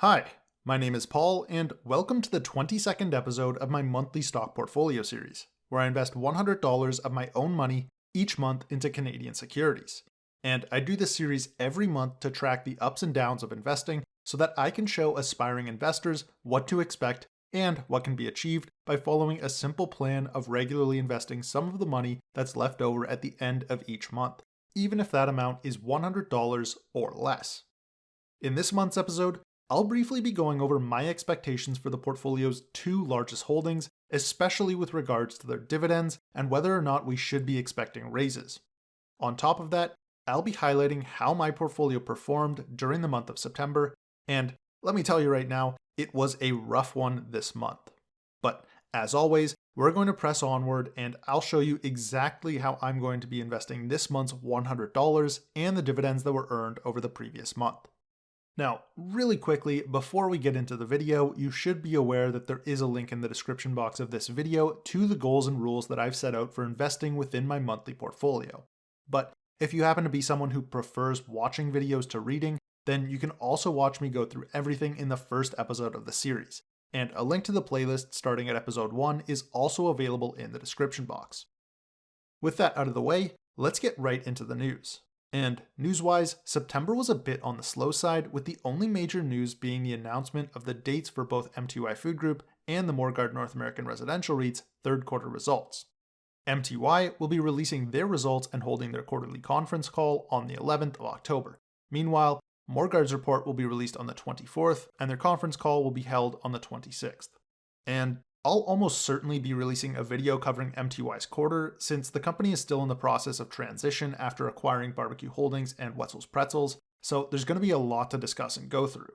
Hi, my name is Paul, and welcome to the 22nd episode of my monthly stock portfolio series, where I invest $100 of my own money each month into Canadian securities. And I do this series every month to track the ups and downs of investing so that I can show aspiring investors what to expect and what can be achieved by following a simple plan of regularly investing some of the money that's left over at the end of each month, even if that amount is $100 or less. In this month's episode, I'll briefly be going over my expectations for the portfolio's two largest holdings, especially with regards to their dividends and whether or not we should be expecting raises. On top of that, I'll be highlighting how my portfolio performed during the month of September, and let me tell you right now, it was a rough one this month. But as always, we're going to press onward and I'll show you exactly how I'm going to be investing this month's $100 and the dividends that were earned over the previous month. Now, really quickly, before we get into the video, you should be aware that there is a link in the description box of this video to the goals and rules that I've set out for investing within my monthly portfolio. But if you happen to be someone who prefers watching videos to reading, then you can also watch me go through everything in the first episode of the series. And a link to the playlist starting at episode 1 is also available in the description box. With that out of the way, let's get right into the news. And news-wise, September was a bit on the slow side, with the only major news being the announcement of the dates for both MTY Food Group and the Morguard North American Residential REIT's third quarter results. MTY will be releasing their results and holding their quarterly conference call on the 11th of October. Meanwhile, Morguard's report will be released on the 24th, and their conference call will be held on the 26th. And I'll almost certainly be releasing a video covering MTY's quarter, since the company is still in the process of transition after acquiring Barbecue Holdings and Wetzel's Pretzels, so there's going to be a lot to discuss and go through.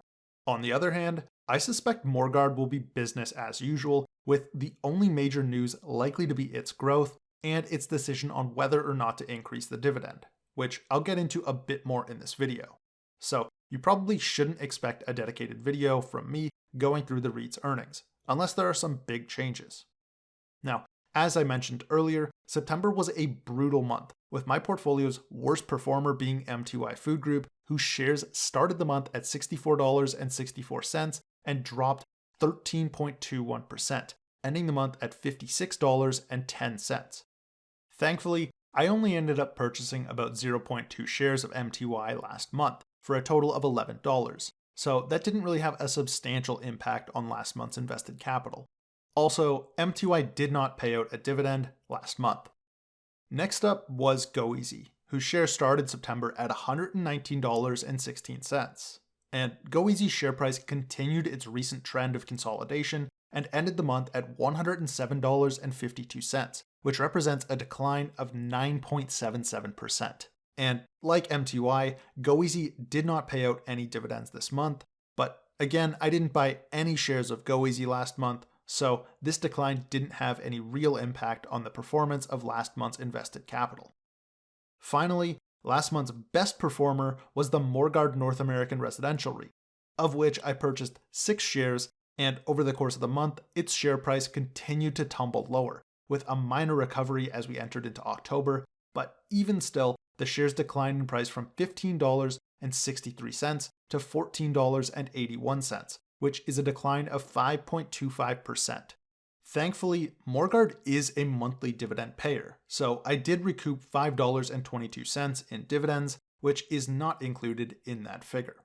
On the other hand, I suspect Morguard will be business as usual, with the only major news likely to be its growth and its decision on whether or not to increase the dividend, which I'll get into a bit more in this video. So you probably shouldn't expect a dedicated video from me going through the REIT's earnings, unless there are some big changes. Now, as I mentioned earlier, September was a brutal month, with my portfolio's worst performer being MTY Food Group, whose shares started the month at $64.64 and dropped 13.21%, ending the month at $56.10. Thankfully, I only ended up purchasing about 0.2 shares of MTY last month, for a total of $11. So that didn't really have a substantial impact on last month's invested capital. Also, MTY did not pay out a dividend last month. Next up was GoEasy, whose share started September at $119.16. And GoEasy's share price continued its recent trend of consolidation and ended the month at $107.52, which represents a decline of 9.77%. And like MTY, GoEasy did not pay out any dividends this month, but again, I didn't buy any shares of GoEasy last month, so this decline didn't have any real impact on the performance of last month's invested capital. Finally, last month's best performer was the Morguard North American Residential REIT, of which I purchased 6 shares, and over the course of the month, its share price continued to tumble lower, with a minor recovery as we entered into October, but even still, the shares declined in price from $15.63 to $14.81, which is a decline of 5.25%. Thankfully, Morguard is a monthly dividend payer, so I did recoup $5.22 in dividends, which is not included in that figure.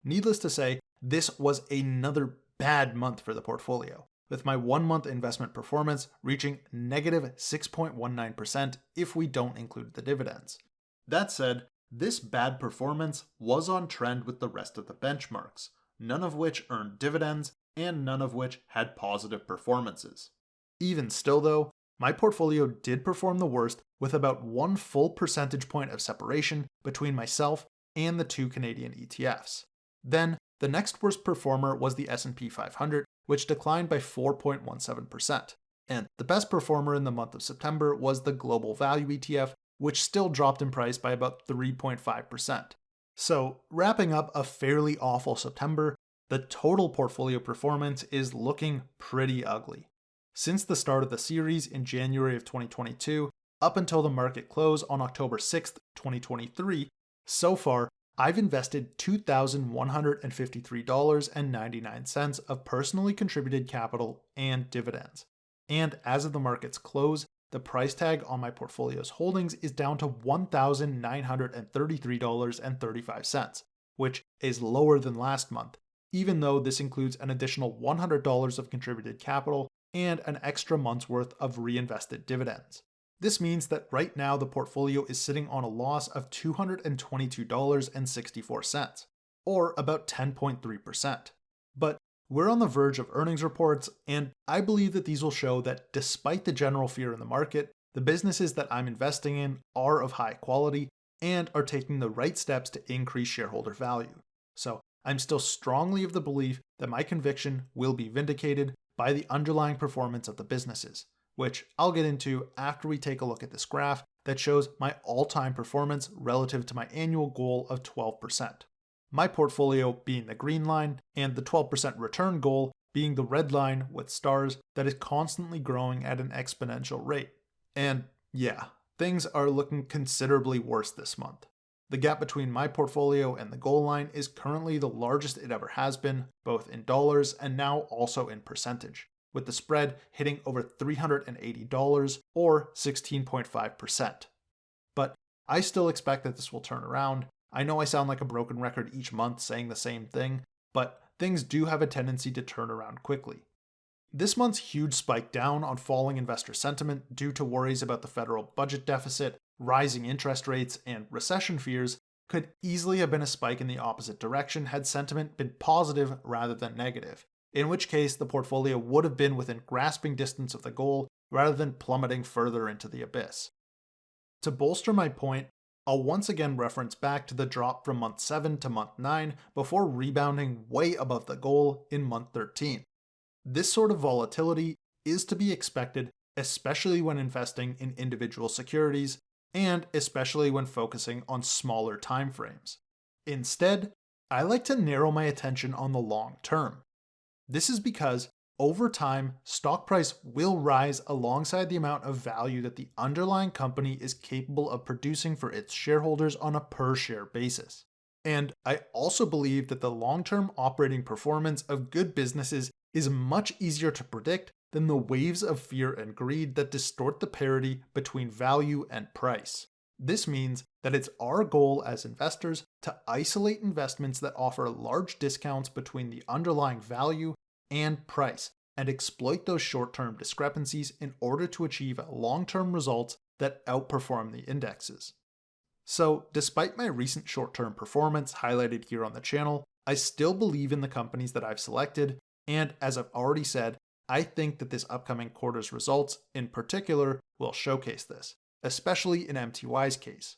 Needless to say, this was another bad month for the portfolio, with my 1-month investment performance reaching negative 6.19% if we don't include the dividends. That said, this bad performance was on trend with the rest of the benchmarks, none of which earned dividends and none of which had positive performances. Even still though, my portfolio did perform the worst, with about 1 full percentage point of separation between myself and the 2 Canadian ETFs. Then, the next worst performer was the S&P 500, which declined by 4.17%. And the best performer in the month of September was the Global Value ETF, which still dropped in price by about 3.5%. So, wrapping up a fairly awful September, the total portfolio performance is looking pretty ugly. Since the start of the series in January of 2022, up until the market close on October 6th, 2023, so far, I've invested $2,153.99 of personally contributed capital and dividends. And as of the market's close, the price tag on my portfolio's holdings is down to $1,933.35, which is lower than last month, even though this includes an additional $100 of contributed capital and an extra month's worth of reinvested dividends. This means that right now the portfolio is sitting on a loss of $222.64, or about 10.3%. But we're on the verge of earnings reports, and I believe that these will show that despite the general fear in the market, the businesses that I'm investing in are of high quality and are taking the right steps to increase shareholder value. So I'm still strongly of the belief that my conviction will be vindicated by the underlying performance of the businesses, which I'll get into after we take a look at this graph that shows my all-time performance relative to my annual goal of 12%. My portfolio being the green line and the 12% return goal being the red line with stars that is constantly growing at an exponential rate. And yeah, things are looking considerably worse this month. The gap between my portfolio and the goal line is currently the largest it ever has been, both in dollars and now also in percentage, with the spread hitting over $380 or 16.5%. But I still expect that this will turn around. I know I sound like a broken record each month saying the same thing, but things do have a tendency to turn around quickly. This month's huge spike down on falling investor sentiment due to worries about the federal budget deficit, rising interest rates, and recession fears could easily have been a spike in the opposite direction had sentiment been positive rather than negative, in which case the portfolio would have been within grasping distance of the goal rather than plummeting further into the abyss. To bolster my point, I'll once again reference back to the drop from month 7 to month 9 before rebounding way above the goal in month 13. This sort of volatility is to be expected, especially when investing in individual securities and especially when focusing on smaller timeframes. Instead, I like to narrow my attention on the long term. This is because over time, stock price will rise alongside the amount of value that the underlying company is capable of producing for its shareholders on a per-share basis. And I also believe that the long-term operating performance of good businesses is much easier to predict than the waves of fear and greed that distort the parity between value and price. This means that it's our goal as investors to isolate investments that offer large discounts between the underlying value and price, and exploit those short-term discrepancies in order to achieve long-term results that outperform the indexes. So, despite my recent short-term performance highlighted here on the channel, I still believe in the companies that I've selected, and as I've already said, I think that this upcoming quarter's results, in particular, will showcase this, especially in MTY's case.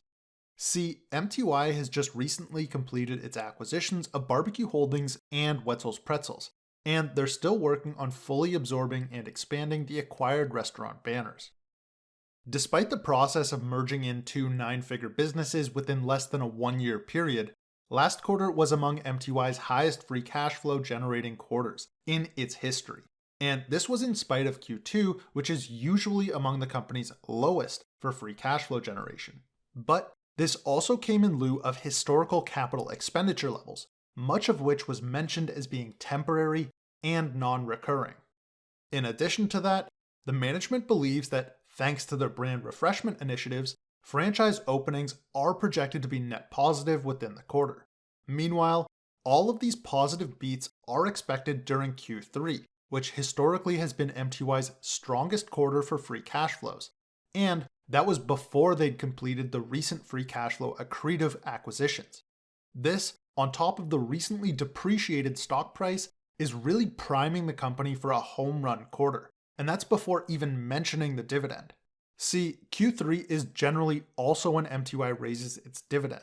See, MTY has just recently completed its acquisitions of Barbecue Holdings and Wetzel's Pretzels, and they're still working on fully absorbing and expanding the acquired restaurant banners. Despite the process of merging in two 9-figure businesses within less than a 1-year period, last quarter was among MTY's highest free cash flow generating quarters in its history. And this was in spite of Q2, which is usually among the company's lowest for free cash flow generation. But this also came in lieu of historical capital expenditure levels, much of which was mentioned as being temporary and non-recurring. In addition to that, the management believes that thanks to their brand refreshment initiatives, franchise openings are projected to be net positive within the quarter. Meanwhile, all of these positive beats are expected during Q3, which historically has been MTY's strongest quarter for free cash flows, and that was before they'd completed the recent free cash flow accretive acquisitions. This, on top of the recently depreciated stock price, is really priming the company for a home run quarter, and that's before even mentioning the dividend. See, Q3 is generally also when MTY raises its dividend,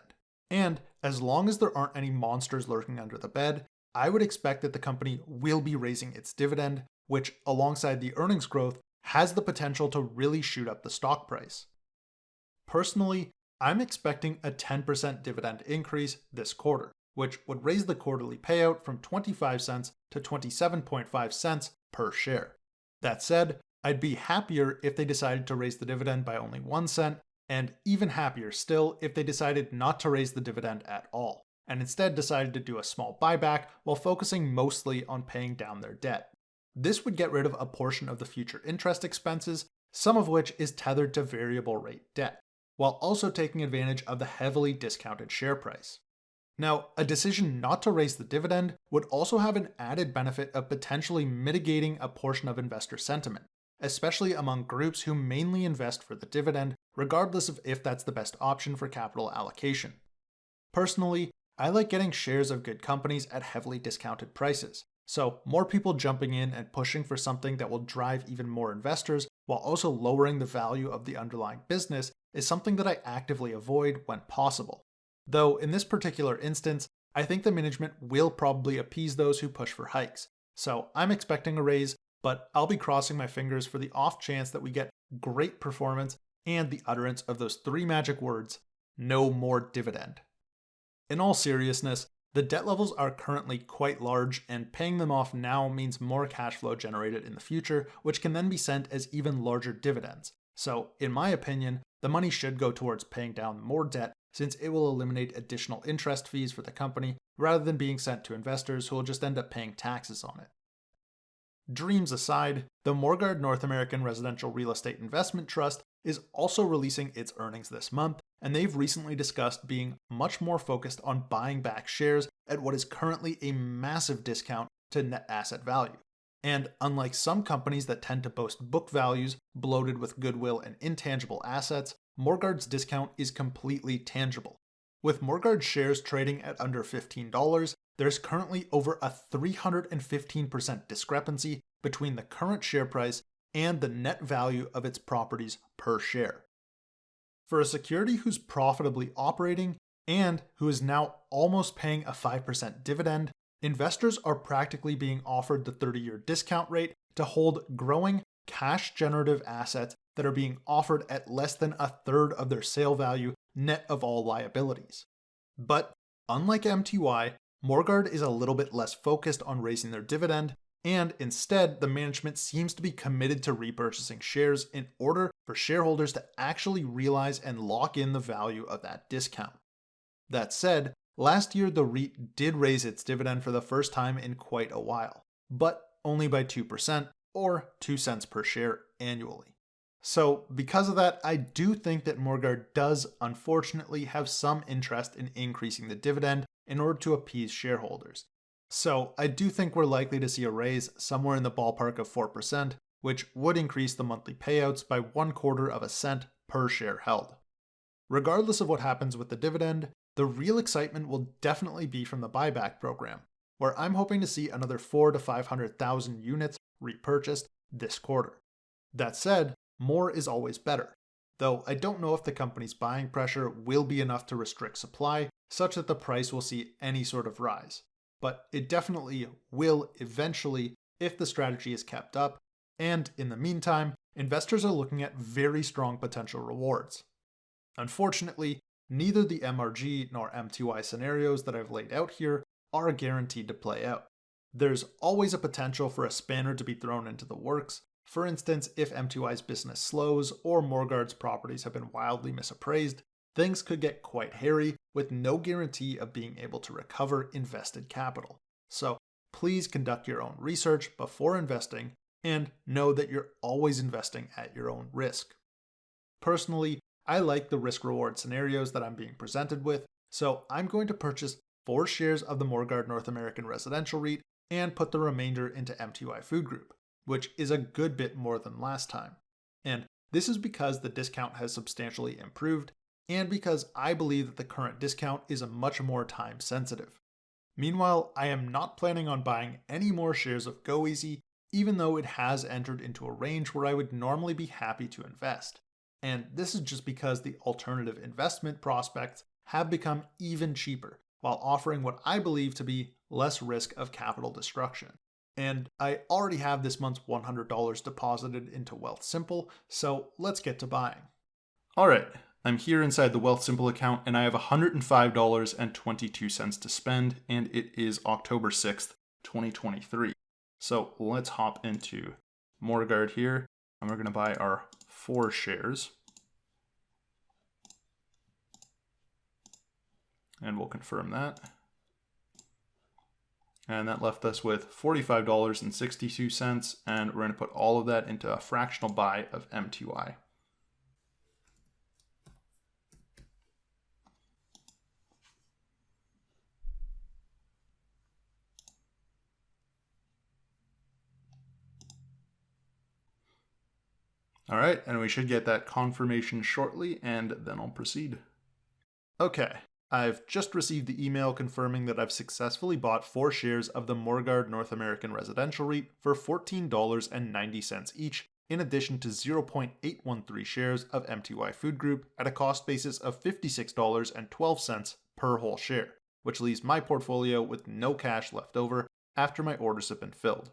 and as long as there aren't any monsters lurking under the bed, I would expect that the company will be raising its dividend, which, alongside the earnings growth, has the potential to really shoot up the stock price. Personally, I'm expecting a 10% dividend increase this quarter, which would raise the quarterly payout from 25 cents to 27.5 cents per share. That said, I'd be happier if they decided to raise the dividend by only 1 cent, and even happier still if they decided not to raise the dividend at all. and instead decided to do a small buyback while focusing mostly on paying down their debt. This would get rid of a portion of the future interest expenses, some of which is tethered to variable rate debt, while also taking advantage of the heavily discounted share price. Now, a decision not to raise the dividend would also have an added benefit of potentially mitigating a portion of investor sentiment, especially among groups who mainly invest for the dividend, regardless of if that's the best option for capital allocation. Personally, I like getting shares of good companies at heavily discounted prices, so more people jumping in and pushing for something that will drive even more investors while also lowering the value of the underlying business is something that I actively avoid when possible. Though in this particular instance, I think the management will probably appease those who push for hikes, so I'm expecting a raise, but I'll be crossing my fingers for the off chance that we get great performance and the utterance of those three magic words, no more dividend. In all seriousness, the debt levels are currently quite large, and paying them off now means more cash flow generated in the future, which can then be sent as even larger dividends. So, in my opinion, the money should go towards paying down more debt, since it will eliminate additional interest fees for the company rather than being sent to investors who will just end up paying taxes on it. Dreams aside, the Morguard North American Residential Real Estate Investment Trust is also releasing its earnings this month, and they've recently discussed being much more focused on buying back shares at what is currently a massive discount to net asset value. And unlike some companies that tend to boast book values bloated with goodwill and intangible assets, Morguard's discount is completely tangible. With Morguard shares trading at under $15, there's currently over a 315% discrepancy between the current share price and the net value of its properties per share. For a security who's profitably operating and who is now almost paying a 5% dividend, investors are practically being offered the 30-year discount rate to hold growing cash-generative assets that are being offered at less than a third of their sale value net of all liabilities. But unlike MTY, Morguard is a little bit less focused on raising their dividend, and instead the management seems to be committed to repurchasing shares in order for shareholders to actually realize and lock in the value of that discount. That said, last year the REIT did raise its dividend for the first time in quite a while, but only by 2% or 2 cents per share annually. So because of that, I do think that Morguard does unfortunately have some interest in increasing the dividend in order to appease shareholders. So I do think we're likely to see a raise somewhere in the ballpark of 4%, which would increase the monthly payouts by 1/4 of a cent per share held. Regardless of what happens with the dividend, the real excitement will definitely be from the buyback program, where I'm hoping to see another 400,000 to 500,000 units repurchased this quarter. That said, more is always better, though I don't know if the company's buying pressure will be enough to restrict supply such that the price will see any sort of rise. But it definitely will eventually if the strategy is kept up, and in the meantime, investors are looking at very strong potential rewards. Unfortunately, neither the MRG nor MTY scenarios that I've laid out here are guaranteed to play out. There's always a potential for a spanner to be thrown into the works. For instance, if MTY's business slows or Morguard's properties have been wildly misappraised, things could get quite hairy with no guarantee of being able to recover invested capital. So please conduct your own research before investing and know that you're always investing at your own risk. Personally, I like the risk-reward scenarios that I'm being presented with, so I'm going to purchase 4 shares of the Morguard North American Residential REIT and put the remainder into MTY Food Group, which is a good bit more than last time. And this is because the discount has substantially improved, and because I believe that the current discount is a much more time sensitive. Meanwhile, I am not planning on buying any more shares of GoEasy, even though it has entered into a range where I would normally be happy to invest. And this is just because the alternative investment prospects have become even cheaper, while offering what I believe to be less risk of capital destruction. And I already have this month's $100 deposited into Wealthsimple, so let's get to buying. Alright, I'm here inside the Wealthsimple account and I have $105.22 to spend, and it is October 6th, 2023. So let's hop into Morguard here, and we're going to buy our 4 shares. And we'll confirm that. And that left us with $45.62, and we're going to put all of that into a fractional buy of MTY. All right, and we should get that confirmation shortly, and then I'll proceed. Okay, I've just received the email confirming that I've successfully bought 4 shares of the Morguard North American Residential REIT for $14.90 each, in addition to 0.813 shares of MTY Food Group at a cost basis of $56.12 per whole share, which leaves my portfolio with no cash left over after my orders have been filled.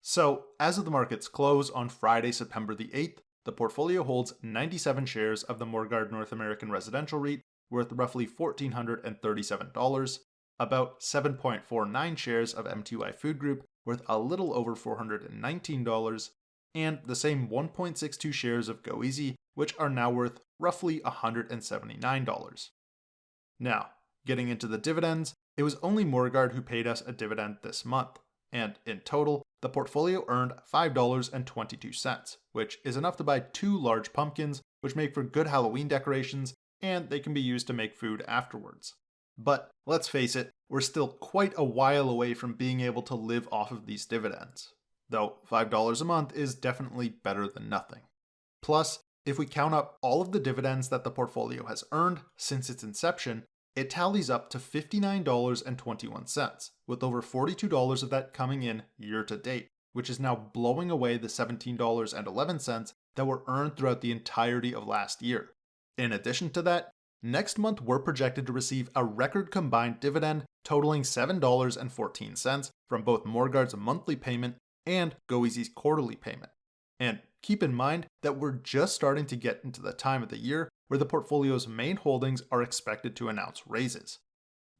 So, as of the market's close on Friday, September the 8th, the portfolio holds 97 shares of the Morguard North American Residential REIT worth roughly $1,437, about 7.49 shares of MTY Food Group worth a little over $419, and the same 1.62 shares of GoEasy, which are now worth roughly $179. Now, getting into the dividends, it was only Morguard who paid us a dividend this month, and in total, the portfolio earned $5.22, which is enough to buy 2 large pumpkins, which make for good Halloween decorations, and they can be used to make food afterwards. But let's face it, we're still quite a while away from being able to live off of these dividends, though $5 a month is definitely better than nothing. Plus, if we count up all of the dividends that the portfolio has earned since its inception, it tallies up to $59.21, with over $42 of that coming in year to date, which is now blowing away the $17.11 that were earned throughout the entirety of last year. In addition to that, next month we're projected to receive a record combined dividend totaling $7.14 from both Morguard's monthly payment and GoEasy's quarterly payment. And keep in mind that we're just starting to get into the time of the year where the portfolio's main holdings are expected to announce raises.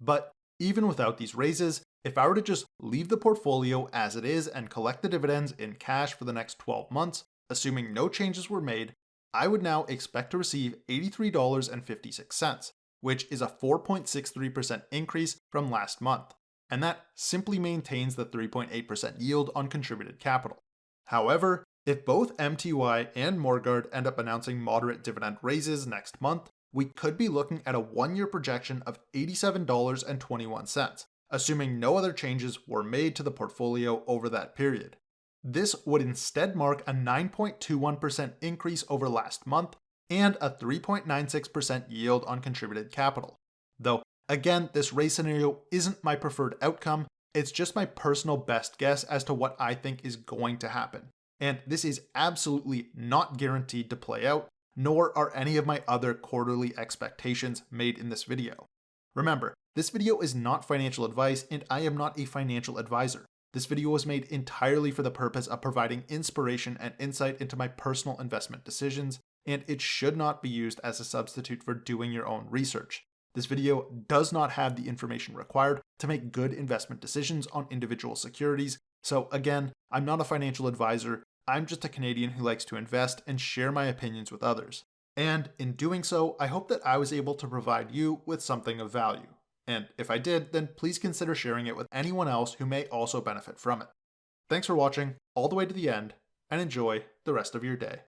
But even without these raises, if I were to just leave the portfolio as it is and collect the dividends in cash for the next 12 months, assuming no changes were made, I would now expect to receive $83.56, which is a 4.63% increase from last month, and that simply maintains the 3.8% yield on contributed capital. However, if both MTY and Morguard end up announcing moderate dividend raises next month, we could be looking at a 1-year projection of $87.21, assuming no other changes were made to the portfolio over that period. This would instead mark a 9.21% increase over last month and a 3.96% yield on contributed capital. Though, again, this raise scenario isn't my preferred outcome, it's just my personal best guess as to what I think is going to happen. And this is absolutely not guaranteed to play out, nor are any of my other quarterly expectations made in this video. Remember, this video is not financial advice and I am not a financial advisor. This video was made entirely for the purpose of providing inspiration and insight into my personal investment decisions, and it should not be used as a substitute for doing your own research. This video does not have the information required to make good investment decisions on individual securities, so again, I'm not a financial advisor. I'm just a Canadian who likes to invest and share my opinions with others. And in doing so, I hope that I was able to provide you with something of value. And if I did, then please consider sharing it with anyone else who may also benefit from it. Thanks for watching all the way to the end, and enjoy the rest of your day.